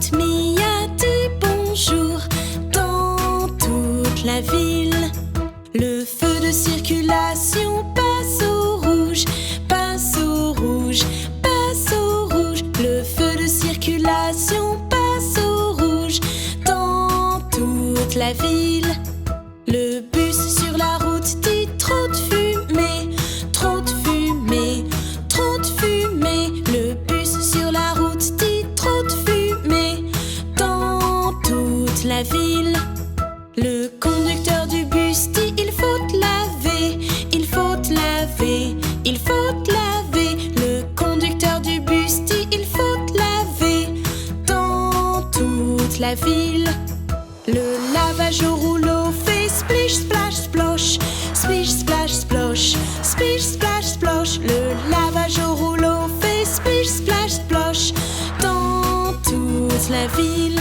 route, mais il y a des bonjours dans toute la ville. Le feu de circulation passe au rouge, passe au rouge, passe au rouge. Le feu de circulation passe au rouge dans toute la ville. Le bus sur la route dit trop de fumée, trop de fumée, trop de fumée. Le bus sur la route dit trop de fumée dans toute la ville. Le conducteur du bus dit il faut te laver, il faut te laver, il faut te laver. Le conducteur du bus dit il faut te laver dans toute la ville. Le lavage au rouleau fait splish splash splosh, splish splash splosh, splish splash splosh. Le lavage au rouleau fait splish splash splosh dans toute la ville.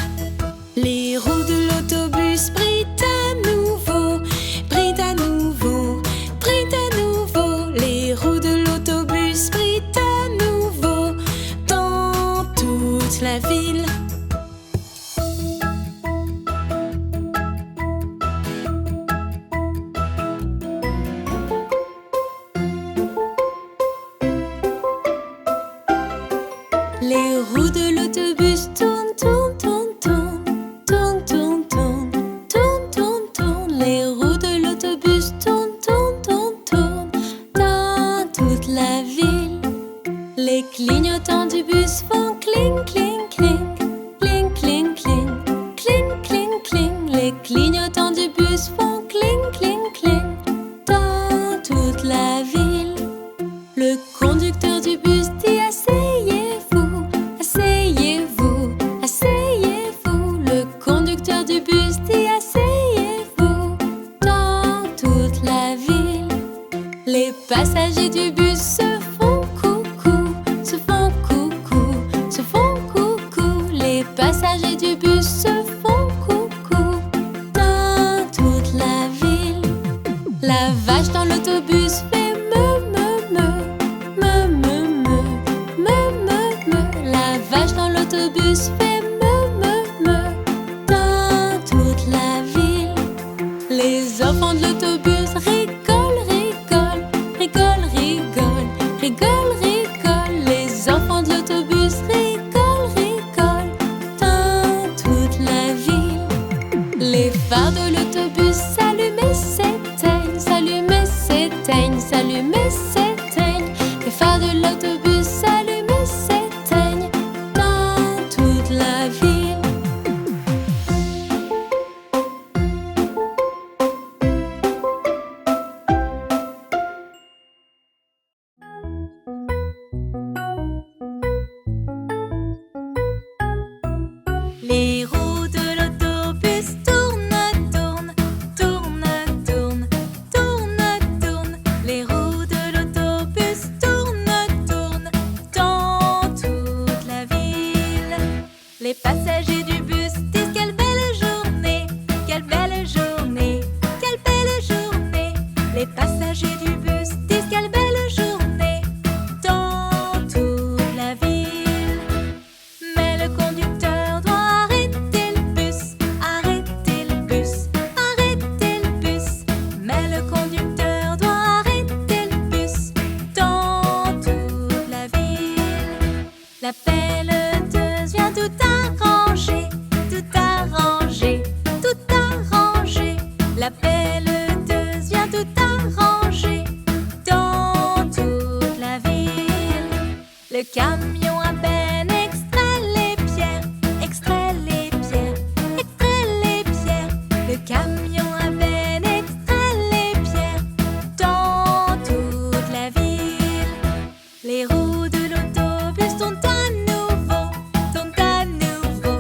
Les roues de l'autobus brillent à nouveau, brillent à nouveau, brillent à nouveau. Les roues de l'autobus brillent à nouveau dans toute la ville. Les roues de l'autobus tournent, tournent, tournent, tournent, tournent, tournent, tournent, tournent, tournent, tournent. Les roues de l'autobus tournent, tournent, tournent, tournent dans toute la ville. Les clignotants du bus font cling, cling, cling, cling, cling, cling, cling, cling, cling. Les clignotants du bus font cling, cling, cling dans toute la ville. Le conducteur du bus dit asseyez-vous, asseyez-vous, asseyez-vous. Le conducteur du bus dit asseyez-vous dans toute la ville. Les passagers du bus se font coucou, se font coucou, se font coucou. Les passagers du bus se font coucou dans toute la ville. La vache dans l'autobus fait me, me, me, me, me, me, me, me, me. La vache dans l'autobus fait me, me, me dans toute la ville. Les enfants de l'autobus rigolent, rigolent, rigolent, rigolent, rigolent, rigolent. Les enfants de l'autobus rigolent, rigolent dans toute la ville. Les phares de l'autobus s'allument et s'éteignent, s'allument et s'éteignent, s'allument et s'éteignent. Les phares de l'autobus s'allument et s'éteignent dans toute la ville. Les roues de l'autobus tournent, tournent, tournent, tournent, tournent, tournent. Les roues de l'autobus tournent, tournent dans toute la ville. Les passagers du bus disent quelle belle journée, quelle belle journée, quelle belle journée. Les passagers du bus disent quelle belle journée dans toute la ville. Mais le conducteur doit arrêter le bus, arrêter le bus, arrêter le bus. Mais le conducteur doit arrêter le bus dans toute la ville. La pelleteuse vient tout arranger, tout arranger, tout arranger. La pelleteuse vient tout arranger dans toute la ville. Le camion à benne extrait les pierres, extrait les pierres, extrait les pierres. Le camion à benne extrait les pierres dans toute la ville. Les roues de l'autobus tournent à nouveau, tournent à nouveau,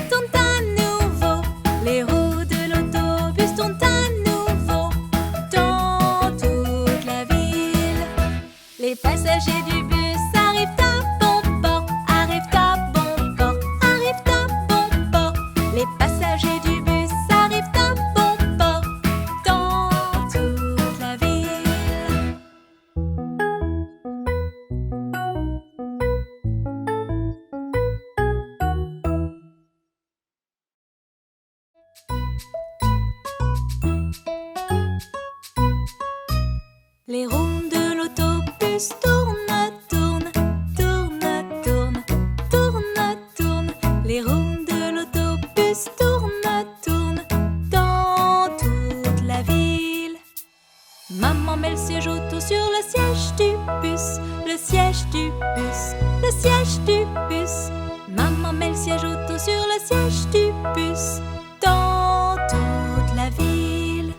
tournent à nouveau. Les roues de l'autobus tournent à nouveau dans toute la ville. Les passagers du bus arrivent à bon port, arrivent à bon port, arrivent à bon port. Les passagers du bus arrivent à bon port dans toute la ville. retour sur le siège du bus, le siège du bus, le siège du bus. Maman met le siège auto sur le siège du bus dans toute la ville.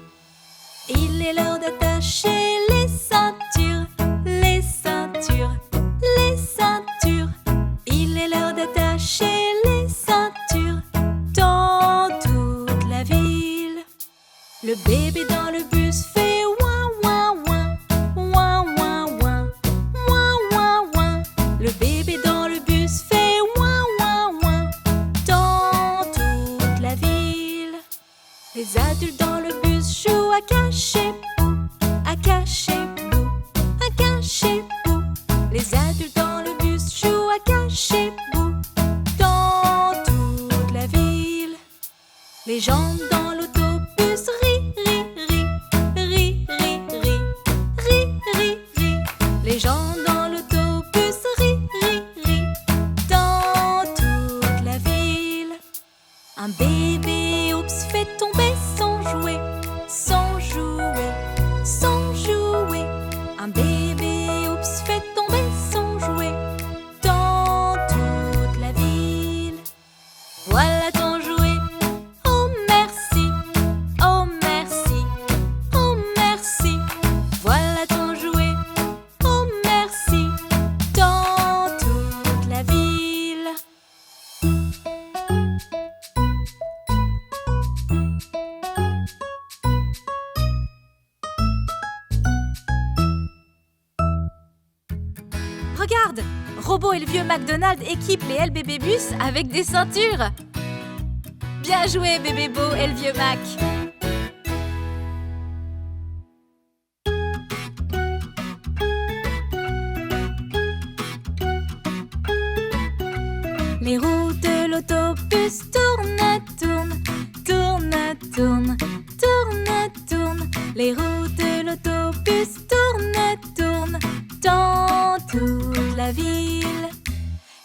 Il est l'heure d'attacher les ceintures, les ceintures, les ceintures. Il est l'heure d'attacher les ceintures dans toute la ville. Le bébé dans le bus fait ouin ouin ouin, ouin ouin ouin, ouin ouin ouin. Le bébé dans le bus fait ouin ouin ouin dans toute la ville. Les adultes dans le bus jouent à cacher-bou, à cacher-bou, à cacher-bou. Les adultes dans le bus jouent à cacher-bou dans toute la ville. Les gens dans l'autobus rient, rient, rient, rient, rient, rient, rient, rient, rient. Les gens dans l'autobus rient, rient, rient dans toute la ville. Un bébé, oups, fait tomber son jouet, son jouet, son jouet. Un bébé, oups, fait tomber son jouet dans toute la ville. Voilà ton jouet, oh merci, oh merci, oh merci. Voilà ton jouet, oh merci, dans toute la ville. Regarde, Robot et le vieux McDonald équipent les LBB bus avec des ceintures. Bien joué, bébé Beau et le vieux Mac. Les roues de l'autobus tournent, tournent, tournent, tournent, tournent, tournent. Les roues de l'autobus tournent, tournent dans toute la ville.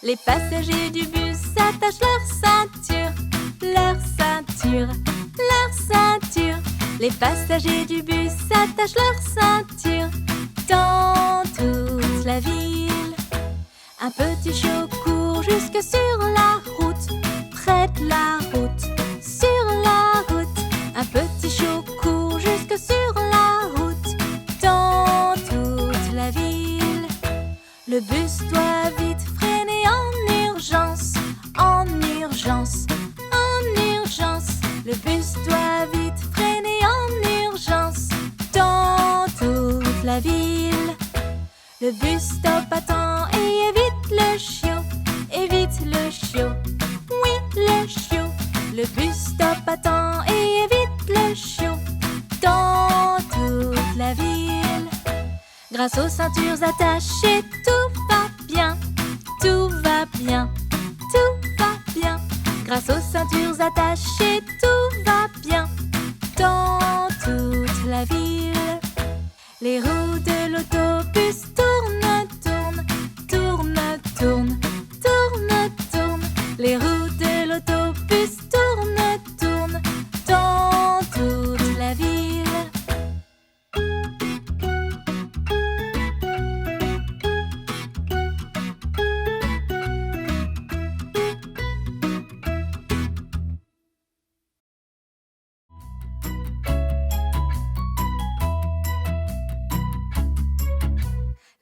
Les passagers du bus attachent leur ceinture, leur ceinture, leur ceinture. Les passagers du bus attachent leur ceinture dans toute la ville. Un petit chiot court jusque sur la route, près de la route, sur la route. Un petit chiot court jusque sur la route, dans toute la ville. Le bus doit vite freiner en urgence, en urgence, en urgence. Le bus doit vite freiner en urgence, dans toute la ville. Le bus stop à temps et évite le chiot, évite le chiot, oui le chiot. Le bus stop à temps et évite le chiot, dans toute la ville. Grâce aux ceintures attachées, tout va bien, tout va bien, tout va bien. Grâce aux ceintures attachées, tout va bien, dans toute la ville. Les roues de l'autobus tournent, tournent, tournent, tournent, tournent, tournent. Les roues de l'autobus tournent, tournent, dans toute la ville.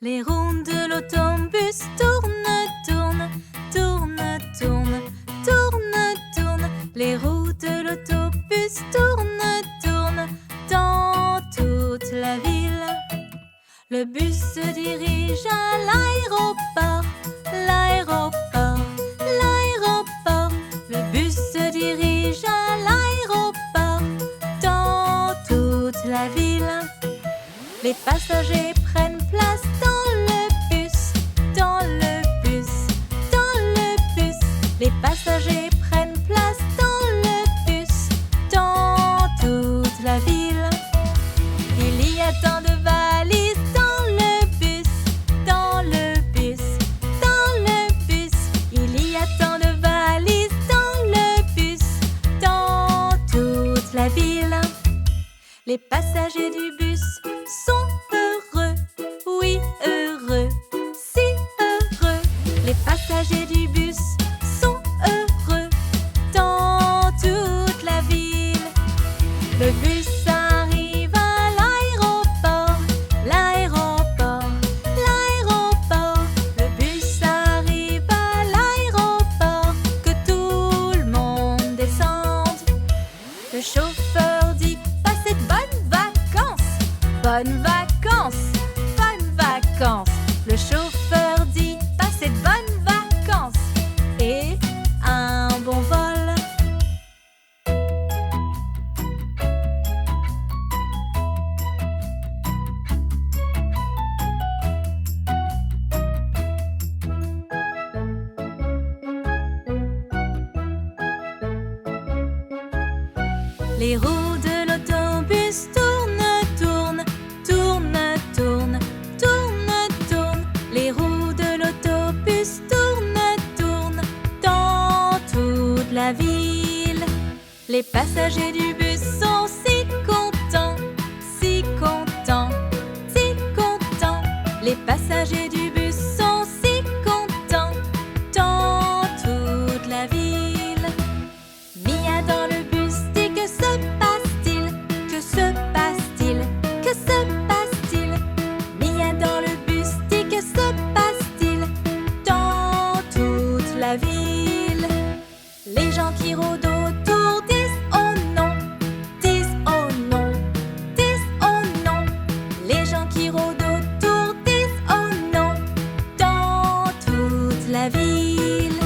Les roues de l'autobus tournent, tournent, tournent, tournent, tournent, tournent. Les roues de l'autobus tournent, tournent dans toute la ville. Le bus se dirige à l'aéroport, l'aéroport, l'aéroport. Le bus se dirige à l'aéroport, dans toute la ville. Les passagers prennent place dans le bus, dans le bus, dans le bus. Les passagers prennent place dans le bus, dans toute la ville. Il y a tant de valises dans le bus, dans le bus, dans le bus. Il y a tant de valises dans le bus, dans toute la ville. Les passagers du bus sont heureux, Le chauffeur dit passez de bonnes vacances. Bonnes vacances, bonnes vacances. Le chauffeur dit passez de bonnes vacances et un bon vol. Les roues de l'autobus tournent, tournent, tournent, tournent, tournent, tournent. Les roues de l'autobus tournent, tournent dans toute la ville. Les passagers du bus sont si contents, si contents, si contents. Les passagers du bus sont si contents dans toute la ville. Mia dans le bus dit que se passe-t-il? Que se passe-t-il? Que se passe-t-il? Mia dans le bus dit que se passe-t-il dans toute la ville? Les gens qui rôdent autour disent oh non, disent oh non, disent oh non. Les gens qui rôdent autour disent oh non dans toute la ville.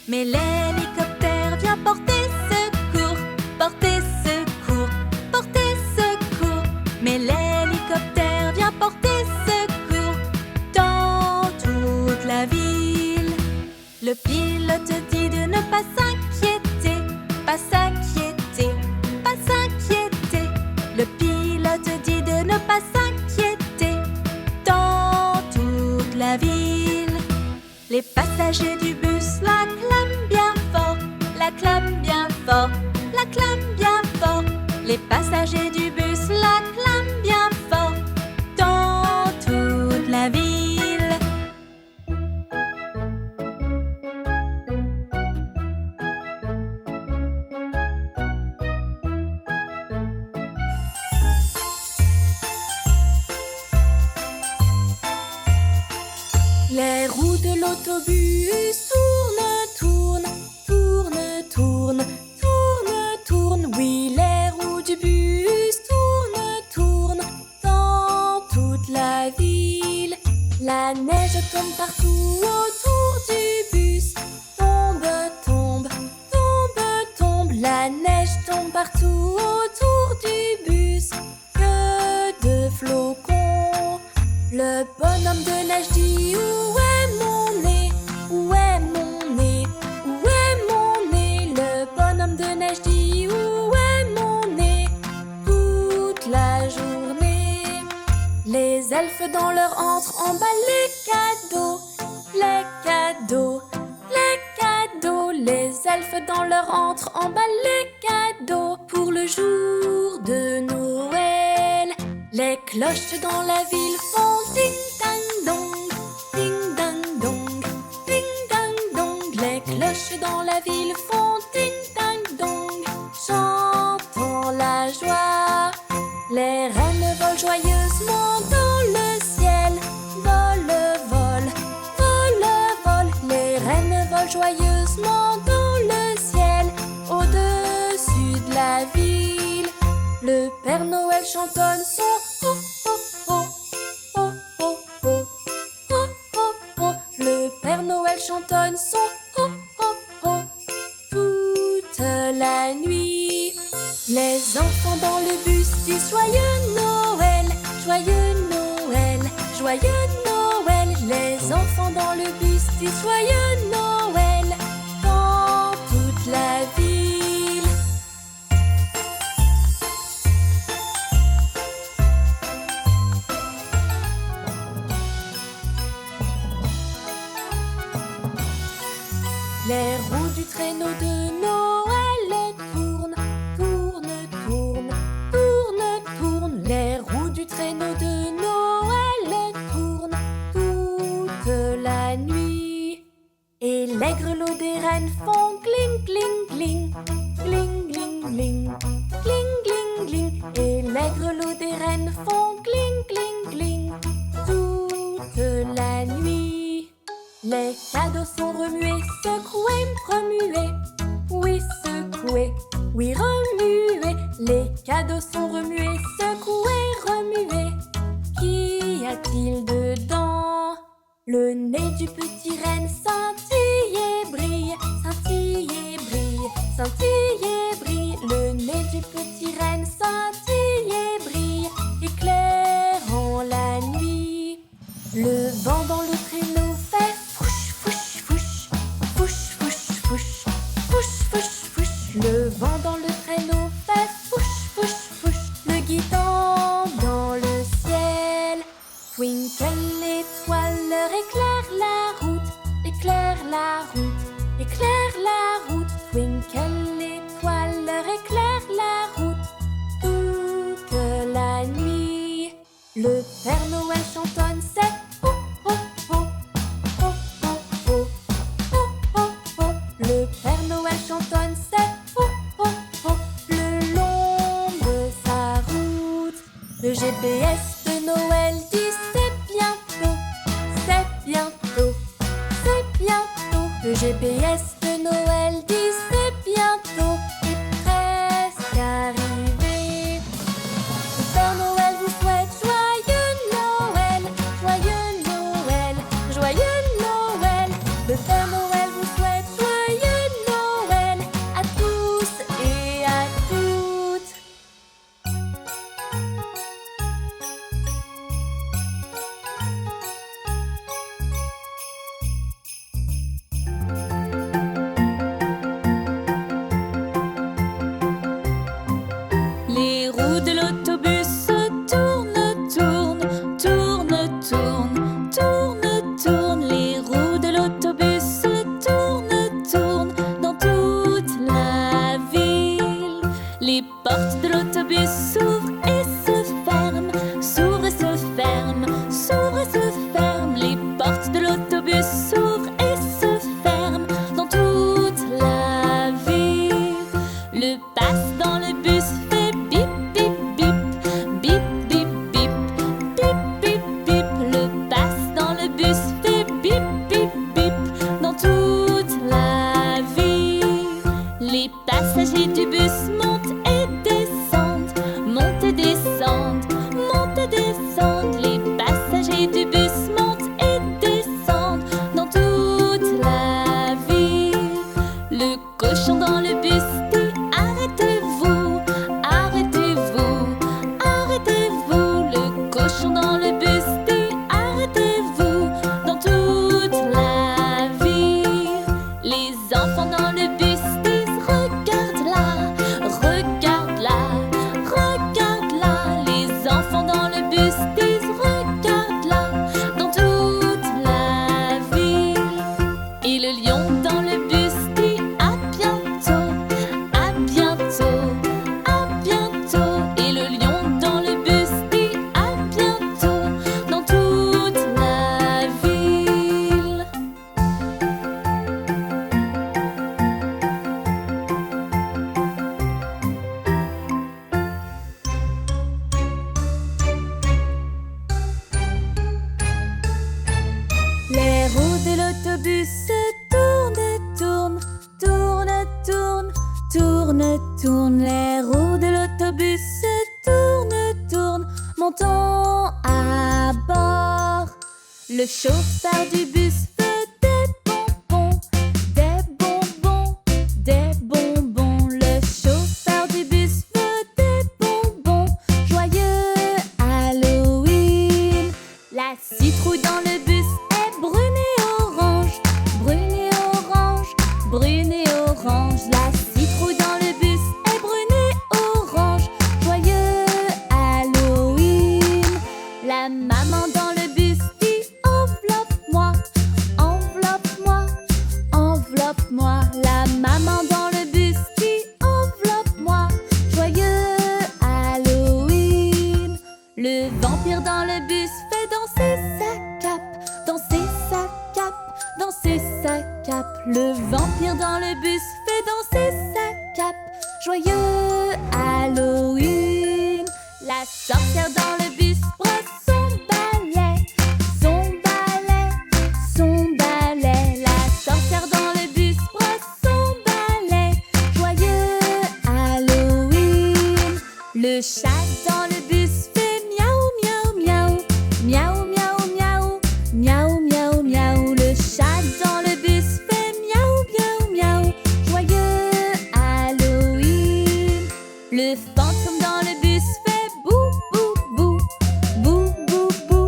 Mais l'hélicoptère vient porter secours, porter secours, porter secours. Mais l'hélicoptère vient porter secours dans toute la ville. Le pilote dit de ne pas s'inquiéter, pas s'inquiéter, pas s'inquiéter. Le pilote dit de ne pas s'inquiéter dans toute la ville. Les passagers du bus l'acclament bien fort, l'acclament bien fort, l'acclament bien fort. Les passagers du bus l'acclament bien fort dans toute la ville. Les roues de l'autobus tournent, tournent, tournent, tournent, tournent, tournent. Oui, les roues du bus tournent, tournent dans toute la ville. La neige tombe partout autour du bus. Tombe, tombe, tombe, tombe. La neige tombe partout autour du bus. Que de flocons. Le bonhomme de neige dit où est mon nez? Où est mon nez? Où est mon nez? Le bonhomme de neige dit où est mon nez? Toute la journée. Les elfes dans leur antre emballent les cadeaux, les cadeaux, les cadeaux. Les elfes dans leur antre emballent les cadeaux pour le jour de Noël. Les cloches dans la ville font ding-dang-dong, ding-dang-dong, ding-dang-dong. Les cloches dans la ville font ding-dang-dong, chantant la joie. Les reines volent joyeusement dans le ciel, volent, volent, volent, volent. Les reines volent joyeusement dans le ciel, au-dessus de la ville. Le Père Noël chantonne son oh oh oh, oh oh oh, oh oh oh. Le Père Noël chantonne son oh oh oh toute la nuit. Les enfants dans le bus disent joyeux Noël, joyeux Noël, joyeux Noël. Les enfants dans le bus disent joyeux Noël dans toute la ville. Les roues du traîneau de Noël tournent, tournent, tournent, tournent, tournent. Les roues du traîneau de Noël tournent toute la nuit. Et les grelots des reines font gling, gling, gling, gling, gling, gling, gling, gling, gling. Et les grelots des reines font gling, gling, gling toute la nuit. Les cadeaux sont remués, secoués, remués. Oui, secoués, oui, remués. Les cadeaux sont remués, secoués, remués. Qu'y a-t-il dedans? Le nez du petit renne scintille et brille, scintille et brille, scintille et brille. Le nez du petit renne scintille et brille, éclairant la nuit. Le vent dans le traîneau fait fouch, fouch, fouch, fouch, fouch, fouch, fouch, fouch, fouch. Le vent dans le traîneau fait fouch, fouch, fouch, le guidant dans le ciel. Twinkle l'étoile leur éclaire la route, éclaire la route, éclaire la route. Twinkle l'étoile leur éclaire la route toute la nuit. Le Père Noël chantonne, c'est oh oh oh, oh oh oh, oh oh oh. Le Père Noël chantonne, c'est oh oh oh, le long de sa route. Le GPS de Noël dit c'est bientôt, c'est bientôt, c'est bientôt. Le GPS de Noël dit c'est bientôt, est presque arrivé. Le Père Noël vous souhaite joyeux Noël, joyeux Noël, joyeux Noël. Le Père Noël vous souhaite joyeux Noël à tous et à toutes. Les roues de l'autobus tournent, tournent, tournent, tournent, tournent, tournent. Les roues de l'autobus tournent, tournent dans toute la ville. Les portes de l'autobus s'ouvrent et se ferment, s'ouvrent et se ferment, s'ouvrent et se ferment. Les portes de l'autobus s'ouvrent et se ferment dans toute la ville. Le passe dans le bus fait bip bip bip, bip bip bip, bip bip bip. Le passe dans le bus fait bip bip bip dans toute la ville. Les passagers du bus montent et descendent, montent et descendent, montent et descendent. Les passagers du bus montent et descendent dans toute la ville. Le cochon dans le bus dit arrêtez-vous, arrêtez-vous, arrêtez-vous. Le cochon dans le bus dit arrêtez-vous dans toute la ville. Les enfants dans le bus disent regarde là, regarde là, regarde là. Les enfants dans le bus disent regarde là dans toute la ville. Et le lion dans le bus dit à bientôt, à bientôt, à bientôt. Et le lion dans le bus dit à bientôt dans toute la ville. Les roues de l'autobus tournent, tournent, tournent, tournent, tournent, tournent. Les roues de l'autobus tournent, tournent, montons à bord. Le chauffeur du bus veut des bonbons, des bonbons, des bonbons. Le chauffeur du bus veut des bonbons. Joyeux Halloween. La citrouille dans le bus est brune et orange, brune et orange, brune et orange. La citrouille dans le bus est brune et orange. Joyeux Halloween. La maman dans le bus dit enveloppe-moi, enveloppe-moi, enveloppe-moi. La maman dans le bus dit enveloppe-moi. Joyeux Halloween. Le vampire dans le bus fait danser sa cape, danser sa cape, danser sa cape. Le vampire dans le bus fait danser sa cape. Joyeux Halloween. La sorcière dans le bus brosse son balai, son balai, son balai. La sorcière dans le bus brosse son balai. Joyeux Halloween. Le chat dans le bus fait miaou, miaou, miaou. Miaou, miaou, miaou. Miaou, miaou, miaou. Le chat dans le bus fait miaou, miaou, miaou. Joyeux Halloween. Le fantôme dans le bus fait bou, bou, bou. Bou, bou, bou.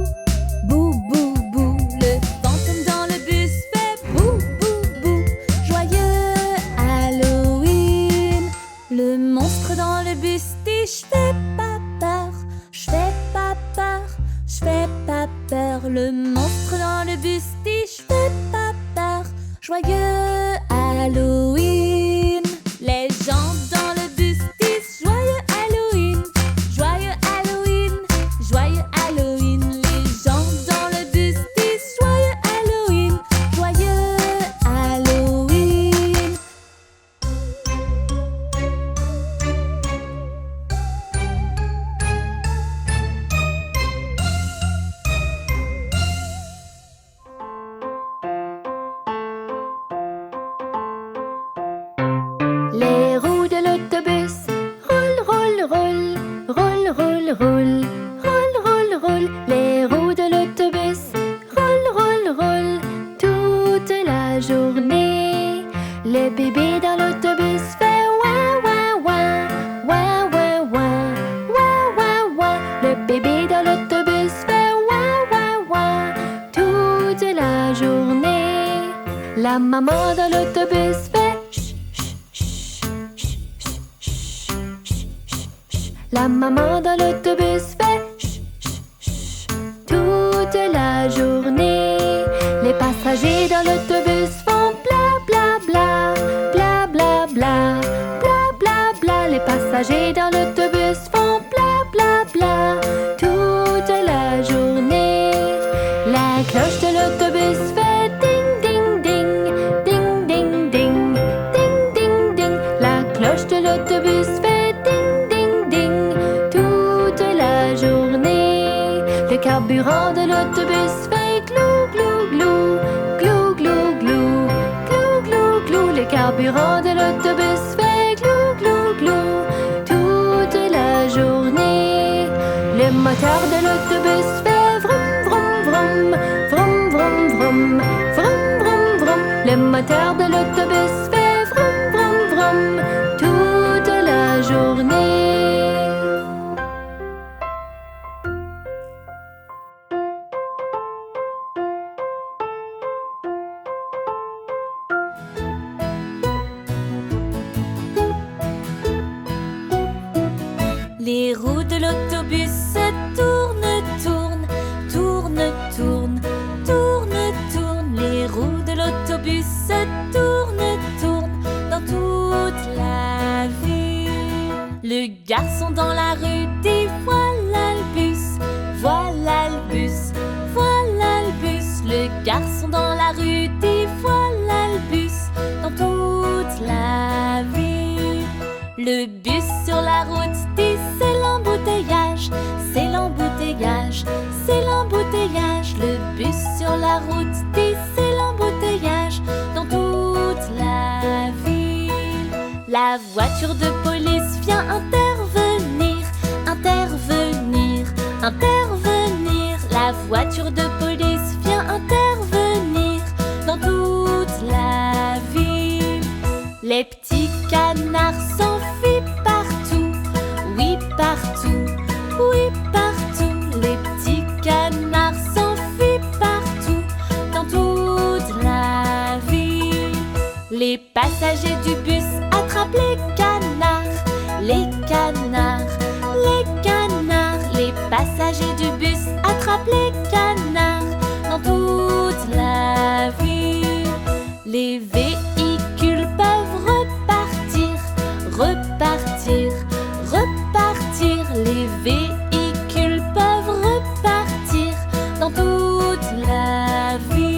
Bou, bou, bou. Le fantôme dans le bus fait bou, bou, bou. Joyeux Halloween. Le monstre dans le bus dit je fais pas peur, je fais pas peur, je fais pas peur. Le monstre dans le bus dit je fais pas peur. Joyeux Halloween. Les gens dans le bus disent joyeux Halloween, joyeux Halloween, joyeux Halloween. Les gens dans le bus disent joyeux Halloween, joyeux Halloween. Les roues de l'autobus roulent, roulent, roulent, roulent, roulent, roulent, roulent, roulent, roulent. Les roues de l'autobus roulent, roulent, roulent toute la journée. Le bébé dans l'autobus fait ouin, ouin, ouin, ouin, ouin, ouin, ouin, ouin, ouin. Le bébé dans l'autobus fait ouin, ouin, ouin toute la journée. La maman dans l'autobus fait la maman dans l'autobus fait chut, chut, chut toute la journée. Les passagers dans l'autobus font bla bla bla, bla bla bla, bla bla bla. Les passagers dans l'autobus font bla bla bla toute la journée. La cloche de l'autobus fait ding ding ding, ding ding ding, ding ding ding. La cloche de l'autobus fait ding ding ding toute la journée. Le carburant de l'autobus fait glou glou glou, glou glou glou, glou glou glou. Le carburant de l'autobus fait glou glou glou toute la journée. Le moteur de l'autobus fait vroom vroom vroom, vroom vroom vroom, vroom vroom vroom. Le moteur de l'autobus fait vroom vroom vroom toute la journée. Les roues de l'autobus tournent, tournent, tournent, tournent, tournent, tournent. Les roues de l'autobus tournent, tournent dans toute la ville. Le garçon dans la rue dit voilà le bus, voilà le bus, voilà le bus. Le garçon dans la rue dit voilà le bus dans toute la ville. Le bus sur la route dit c'est l'embouteillage, c'est l'embouteillage, c'est l'embouteillage. Le bus sur la route dit c'est l'embouteillage dans toute la ville. La voiture de police vient intervenir, intervenir, intervenir. La voiture de police vient intervenir dans toute la ville. Les petits canards s'enfuient partout, oui partout, oui partout. Les petits canards s'enfuient partout dans toute la ville. Les passagers du bus attrapent les canards, les canards, les canards. Les passagers du bus attrapent les canards dans toute la ville. Les véhicules peuvent repartir, repartir, repartir. Les véhicules peuvent repartir dans toute la ville.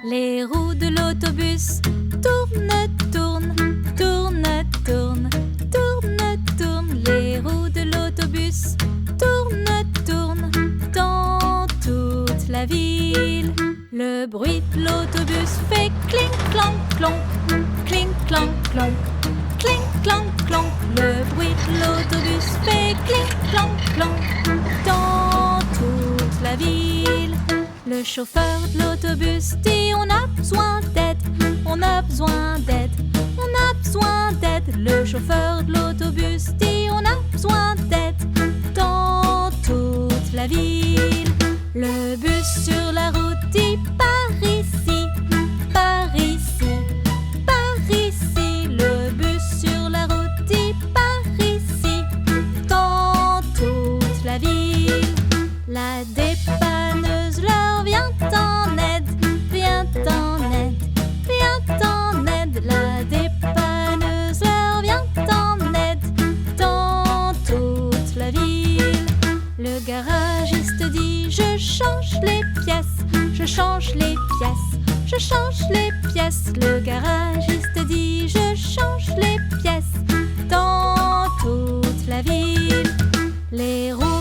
Les roues de l'autobus tournent, tournent, tournent, tournent, tournent, tournent. Les roues de l'autobus tournent, tournent dans la ville. Le bruit de l'autobus fait clink clank clonk, clink clank clonk, clink clank clonk. Le bruit de l'autobus fait clink clank clonk dans toute la ville. Le chauffeur de l'autobus dit on a besoin d'aide, on a besoin d'aide, on a besoin d'aide. Le chauffeur de l'autobus dit on a besoin d'aide dans toute la ville. Le bus sur la route dit par ici, par ici, par ici. Le bus sur la route dit par ici dans toute la ville. La dépanneuse leur vient en aide, vient en aide, vient en aide. La dépanneuse leur vient en aide dans toute la ville. Le garagiste dit je change les pièces, je change les pièces, je change les pièces. Le garagiste dit je change les pièces dans toute la ville. Les roues